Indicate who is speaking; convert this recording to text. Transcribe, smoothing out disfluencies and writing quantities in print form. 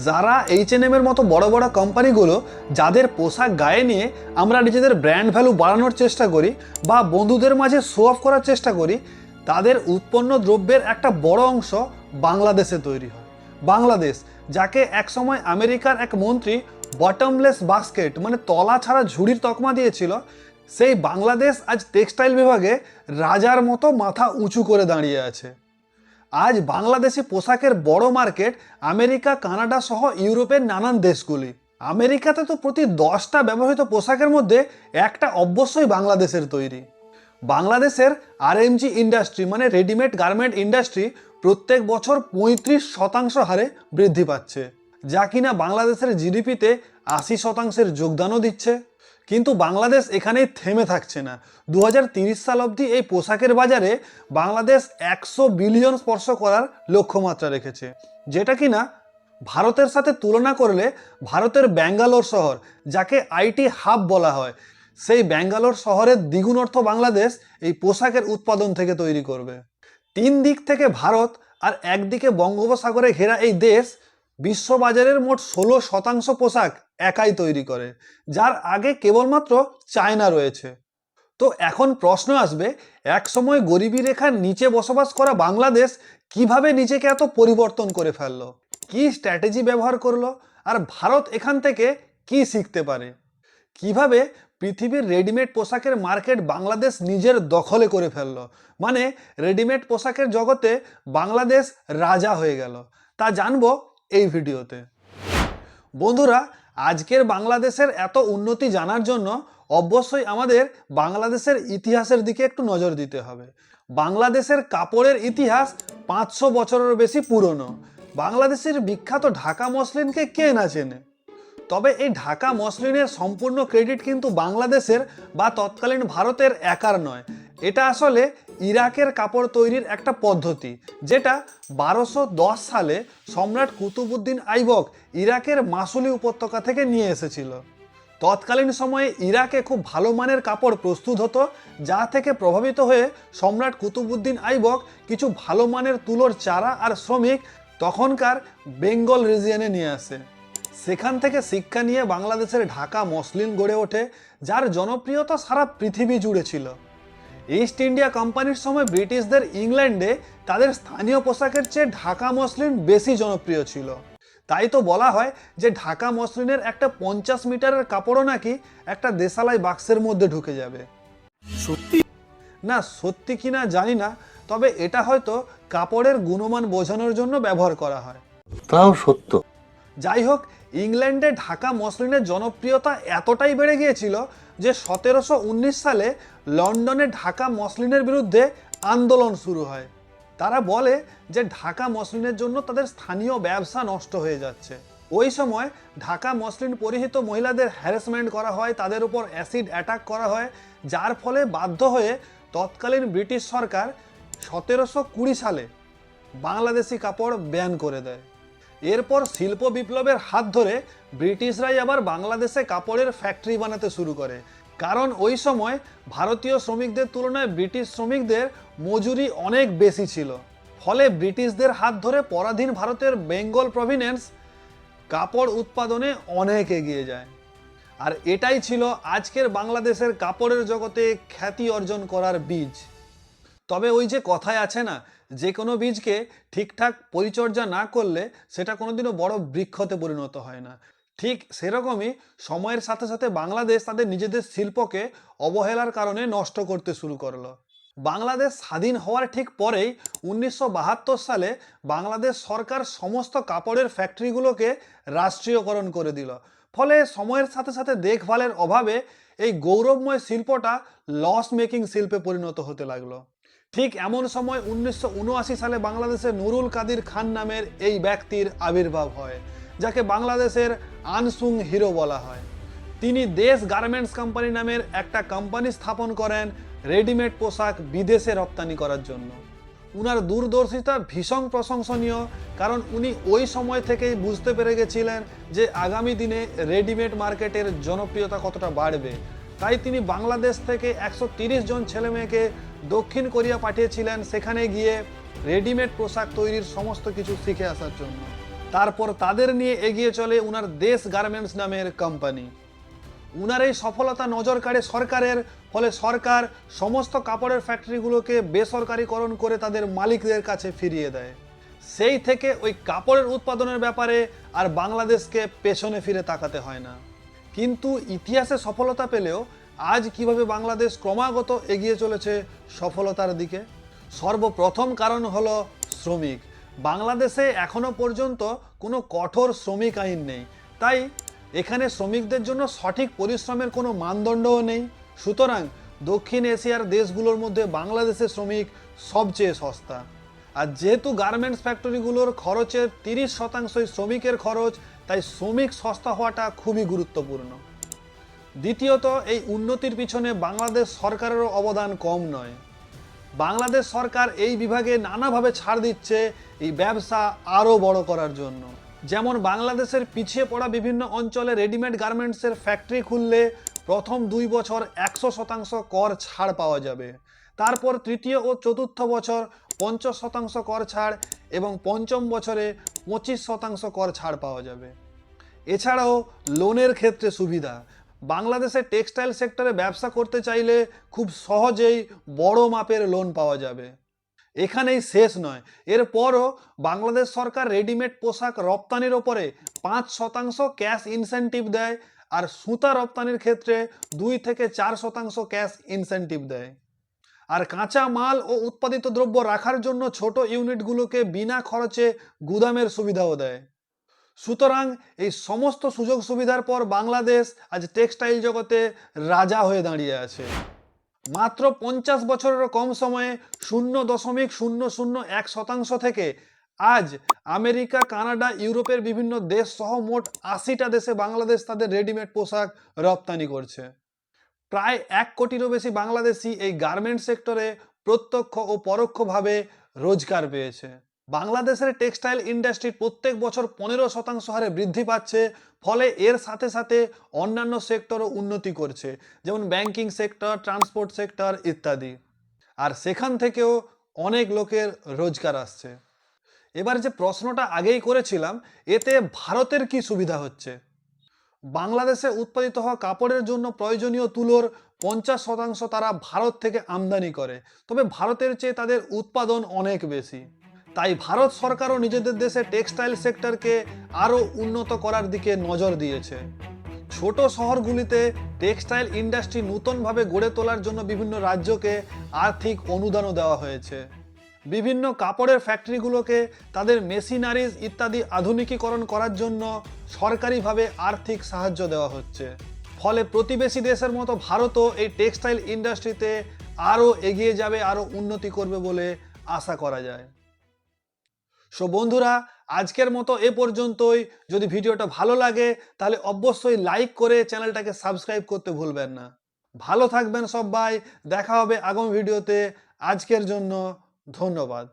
Speaker 1: যারা H&M এর মতো বড় বড় কোম্পানিগুলো যাদের পোশাক গায়ে নিয়ে আমরা নিজেদের ব্র্যান্ড ভ্যালু বাড়ানোর চেষ্টা করি বা বন্ধুদের মাঝে শো অফ করার চেষ্টা করি, তাদের উৎপন্ন দ্রব্যের একটা বড় অংশ বাংলাদেশে তৈরি হয়। বাংলাদেশ, যাকে একসময় আমেরিকার এক মন্ত্রী বটমলেস বাস্কেট মানে তলা ছাড়া ঝুড়ির তকমা দিয়েছিল, সেই বাংলাদেশ আজ টেক্সটাইল বিভাগে রাজার মতো মাথা উঁচু করে দাঁড়িয়ে আছে। আজ বাংলাদেশি পোশাকের বড় মার্কেট আমেরিকা, কানাডা সহ ইউরোপের নানান দেশগুলি। আমেরিকাতে তো প্রতি 10টা ব্যবহৃত পোশাকের মধ্যে একটা অবশ্যই বাংলাদেশের তৈরি। বাংলাদেশের আরএমজি ইন্ডাস্ট্রি মানে রেডিমেড গার্মেন্ট ইন্ডাস্ট্রি প্রত্যেক বছর 35% হারে বৃদ্ধি পাচ্ছে, যা কিনা বাংলাদেশের জিডিপিতে 80%-এর যোগদানও দিচ্ছে। কিন্তু বাংলাদেশ এখানেই থেমে থাকছে না। 2030 সাল অবধি এই পোশাকের বাজারে বাংলাদেশ 100 বিলিয়ন স্পর্শ করার লক্ষ্যমাত্রা রেখেছে, যেটা কিনা ভারতের সাথে তুলনা করলে ভারতের ব্যাঙ্গালোর শহর, যাকে আইটি হাব বলা হয়, সেই ব্যাঙ্গালোর শহরের দ্বিগুণ অর্থ বাংলাদেশ এই পোশাকের উৎপাদন থেকে তৈরি করবে। 3 দিক থেকে ভারত আর একদিকে বঙ্গোপসাগরে ঘেরা এই দেশ বিশ্ববাজারের মোট 16% পোশাক একাই তৈরি করে, যার আগে কেবলমাত্র চায়না রয়েছে। তো এখন প্রশ্ন আসবে, একসময় গরিবী রেখার নিচে বসবাস করা বাংলাদেশ কিভাবে নিজেকে এত পরিবর্তন করে ফেললো, কি স্ট্র্যাটেজি ব্যবহার করলো, আর ভারত এখান থেকে কি শিখতে পারে? কিভাবে পৃথিবীর রেডিমেড পোশাকের মার্কেট বাংলাদেশ নিজের দখলে করে ফেললো, মানে রেডিমেড পোশাকের জগতে বাংলাদেশ রাজা হয়ে গেল, তা জানবো এই ভিডিওতে। বন্ধুরা, আজকের বাংলাদেশের এত উন্নতি জানার জন্য অবশ্যই আমাদের বাংলাদেশের ইতিহাসের দিকে একটু নজর দিতে হবে। বাংলাদেশের কাপড়ের ইতিহাস 500 বছরের বেশি পুরনো। বাংলাদেশের বিখ্যাত ঢাকা মসলিনকে কে না চেনে? তবে এই ঢাকা মসলিনের সম্পূর্ণ ক্রেডিট কিন্তু বাংলাদেশের বা তৎকালীন ভারতের একার নয়। এটা আসলে ইরাকের কাপড় তৈরির একটা পদ্ধতি, যেটা 1210 সালে সম্রাট কুতুবউদ্দিন আইবক ইরাকের মাসুলি উপত্যকা থেকে নিয়ে এসেছিল। তৎকালীন সময়ে ইরাকে খুব ভালো মানের কাপড় প্রস্তুত হতো, যা থেকে প্রভাবিত হয়ে সম্রাট কুতুবউদ্দিন আইবক কিছু ভালো মানের তুলোর চারা আর শ্রমিক তখনকার বেঙ্গল রিজিয়নে নিয়ে আসে। সেখান থেকে শিক্ষা নিয়ে বাংলাদেশের ঢাকা মসলিন গড়ে ওঠে, যার জনপ্রিয়তা সারা পৃথিবী জুড়ে ছিল। ইস্ট ইন্ডিয়া কোম্পানির সময় ব্রিটিশদের ইংল্যান্ডে তাদের স্থানীয় পোশাকের চেয়ে ঢাকা মসলিন বেশি জনপ্রিয় ছিল। তাই তো বলা হয় যে ঢাকা মসলিনের একটা 50 মিটারের কাপড়ও নাকি একটা দেশালাই বাক্সের মধ্যে ঢুকে যাবে।
Speaker 2: সত্যি
Speaker 1: না, সত্যি কিনা জানি না, তবে এটা হয়তো কাপড়ের গুণমান বোঝানোর জন্য ব্যবহার করা হয়।
Speaker 2: তাও সত্য।
Speaker 1: যাই হোক, ইংল্যান্ডে ঢাকা মসলিনের জনপ্রিয়তা এতটাই বেড়ে গিয়েছিল যে 1719 সালে লন্ডনে ঢাকা মসলিনের বিরুদ্ধে আন্দোলন শুরু হয়। তারা বলে যে ঢাকা মসলিনের জন্য তাদের স্থানীয় ব্যবসা নষ্ট হয়ে যাচ্ছে। ওই সময় ঢাকা মসলিন পরিহিত মহিলাদের হ্যারাসমেন্ট করা হয়, তাদের উপর অ্যাসিড অ্যাটাক করা হয়, যার ফলে বাধ্য হয়ে তৎকালীন ব্রিটিশ সরকার 1720 সালে বাংলাদেশি কাপড় ব্যান করে দেয়। এরপর শিল্প বিপ্লবের হাত ধরে ব্রিটিশরাই আবার বাংলাদেশে কাপড়ের ফ্যাক্টরি বানাতে শুরু করে, কারণ ওই সময় ভারতীয় শ্রমিকদের তুলনায় ব্রিটিশ শ্রমিকদের মজুরি অনেক বেশি ছিল। ফলে ব্রিটিশদের হাত ধরে পরাধীন ভারতের বেঙ্গল প্রভিন্স কাপড় উৎপাদনে অনেক এগিয়ে যায়। আর এটাই ছিল আজকের বাংলাদেশের কাপড়ের জগতে খ্যাতি অর্জন করার বীজ। তবে ওই যে কথায় আছে না, যে কোনো বীজকে ঠিকঠাক পরিচর্যা না করলে সেটা কোনোদিনও বড় বৃক্ষতে পরিণত হয় না। ঠিক সেরকমই সময়ের সাথে সাথে বাংলাদেশ তাদের নিজেদের শিল্পকে অবহেলার কারণে নষ্ট করতে শুরু করলো। বাংলাদেশ স্বাধীন হওয়ার ঠিক পরেই 1972 সালে বাংলাদেশ সরকার সমস্ত কাপড়ের ফ্যাক্টরিগুলোকে রাষ্ট্রীয়করণ করে দিল। ফলে সময়ের সাথে সাথে দেখভালের অভাবে এই গৌরবময় শিল্পটা লস মেকিং শিল্পে পরিণত হতে লাগলো। ঠিক এমন সময় 1979 সালে বাংলাদেশে নুরুল কাদির খান নামের এই ব্যক্তির আবির্ভাব হয়, যাকে বাংলাদেশের আনসুং হিরো বলা হয়। তিনি দেশ গার্মেন্টস কোম্পানি নামের একটা কোম্পানি স্থাপন করেন রেডিমেড পোশাক বিদেশে রপ্তানি করার জন্য। উনার দূরদর্শিতা ভীষণ প্রশংসনীয়, কারণ উনি ওই সময় থেকেই বুঝতে পেরে গেছিলেন যে আগামী দিনে রেডিমেড মার্কেটের জনপ্রিয়তা কতটা বাড়বে। তাই তিনি বাংলাদেশ থেকে 130 জন ছেলেমেয়েকে দক্ষিণ কোরিয়া পাঠিয়েছিলেন, সেখানে গিয়ে রেডিমেড পোশাক তৈরির সমস্ত কিছু শিখে আসার জন্য। তারপর তাদের নিয়ে এগিয়ে চলে উনার দেশ গার্মেন্টস নামের কোম্পানি। উনার এই সফলতা নজর কাড়ে সরকারের, ফলে সরকার সমস্ত কাপড়ের ফ্যাক্টরিগুলোকে বেসরকারিকরণ করে তাদের মালিকদের কাছে ফিরিয়ে দেয়। সেই থেকে ওই কাপড়ের উৎপাদনের ব্যাপারে আর বাংলাদেশকে পেছনে ফিরে তাকাতে হয় না। কিন্তু ইতিহাসে সফলতা পেলেও আজ কিভাবে বাংলাদেশ ক্রমাগত এগিয়ে চলেছে সফলতার দিকে? সর্বপ্রথম কারণ হলো শ্রমিক। বাংলাদেশে এখনো পর্যন্ত কোনো কঠোর শ্রমিক আইন নেই, তাই এখানে শ্রমিকদের জন্য সঠিক পরিশ্রমের কোনো মানদণ্ডও নেই। সুতরাং দক্ষিণ এশিয়ার দেশগুলোর মধ্যে বাংলাদেশের শ্রমিক সবচেয়ে সস্তা। আর যেহেতু গার্মেন্টস ফ্যাক্টরিগুলোর খরচের 30% শ্রমিকের খরচ, তাই শ্রমিক সস্তা হওয়াটা খুবই গুরুত্বপূর্ণ। দ্বিতীয়ত, এই উন্নতির পিছনে বাংলাদেশ সরকারেরও অবদান কম নয়। বাংলাদেশ সরকার এই বিভাগে নানাভাবে ছাড় দিচ্ছে এই ব্যবসা আরও বড় করার জন্য। যেমন বাংলাদেশের পিছিয়ে পড়া বিভিন্ন অঞ্চলে রেডিমেড গার্মেন্টসের ফ্যাক্টরি খুললে প্রথম 2 বছর 100% কর ছাড় পাওয়া যাবে, তারপর তৃতীয় ও চতুর্থ বছর 50% কর ছাড় এবং পঞ্চম বছরে 25% কর ছাড় পাওয়া যাবে। এছাড়াও লোনের ক্ষেত্রে সুবিধা। বাংলাদেশে টেক্সটাইল সেক্টরে ব্যবসা করতে চাইলে খুব সহজেই বড় মাপের লোন পাওয়া যাবে। এখানেই শেষ নয়, এরপরও বাংলাদেশ সরকার রেডিমেড পোশাক রপ্তানির ওপরে 5% ক্যাশ ইনসেন্টিভ দেয়, আর সুতা রপ্তানির ক্ষেত্রে 2 থেকে 4% ক্যাশ ইনসেন্টিভ দেয়। আর কাঁচা মাল ও উৎপাদিত দ্রব্য রাখার জন্য ছোট ইউনিটগুলোকে বিনা খরচে গুদামের সুবিধাও দেয়। সুতরাং এই সমস্ত সুযোগ সুবিধার পর বাংলাদেশ আজ টেক্সটাইল জগতে রাজা হয়ে দাঁড়িয়ে আছে। মাত্র 50 বছরেরও কম সময়ে 0.001% থেকে আজ আমেরিকা, কানাডা, ইউরোপের বিভিন্ন দেশ সহ মোট 80টা দেশে বাংলাদেশ তাদের রেডিমেড পোশাক রপ্তানি করছে। প্রায় 1 কোটিরও বেশি বাংলাদেশি এই গার্মেন্ট সেক্টরে প্রত্যক্ষ ও পরোক্ষভাবে রোজগার পেয়েছে। বাংলাদেশের টেক্সটাইল ইন্ডাস্ট্রি প্রত্যেক বছর 15% হারে বৃদ্ধি পাচ্ছে, ফলে এর সাথে সাথে অন্যান্য সেক্টরও উন্নতি করছে, যেমন ব্যাংকিং সেক্টর, ট্রান্সপোর্ট সেক্টর ইত্যাদি। আর সেখান থেকেও অনেক লোকের রোজগার আসছে। এবার যে প্রশ্নটা আগেই করেছিলাম, এতে ভারতের কি সুবিধা হচ্ছে? বাংলাদেশে উৎপাদিত হওয়া কাপড়ের জন্য প্রয়োজনীয় তুলোর 50% তারা ভারত থেকে আমদানি করে, তবে ভারতের চেয়ে তাদের উৎপাদন অনেক বেশি। তাই ভারত সরকারও নিজেদের দেশে টেক্সটাইল সেক্টরকে আরও উন্নত করার দিকে নজর দিয়েছে। ছোট শহরগুলিতে টেক্সটাইল ইন্ডাস্ট্রি নতুনভাবে গড়ে তোলার জন্য বিভিন্ন রাজ্যকে আর্থিক অনুদানও দেওয়া হয়েছে। বিভিন্ন কাপড়ের ফ্যাক্টরিগুলোকে তাদের মেশিনারিজ ইত্যাদি আধুনিকীকরণ করার জন্য সরকারিভাবে আর্থিক সাহায্য দেওয়া হচ্ছে। ফলে প্রতিবেশী দেশের মতো ভারতও এই টেক্সটাইল ইন্ডাস্ট্রিতে আরও এগিয়ে যাবে, আরও উন্নতি করবে বলে আশা করা যায়। সো বন্ধুরা, আজকের মতো এ পর্যন্তই। যদি ভিডিওটা ভালো লাগে তাহলে অবশ্যই লাইক করে চ্যানেলটাকে সাবস্ক্রাইব করতে ভুলবেন না। ভালো থাকবেন সবাই, দেখা হবে আগামী ভিডিওতে। আজকের জন্য ধন্যবাদ।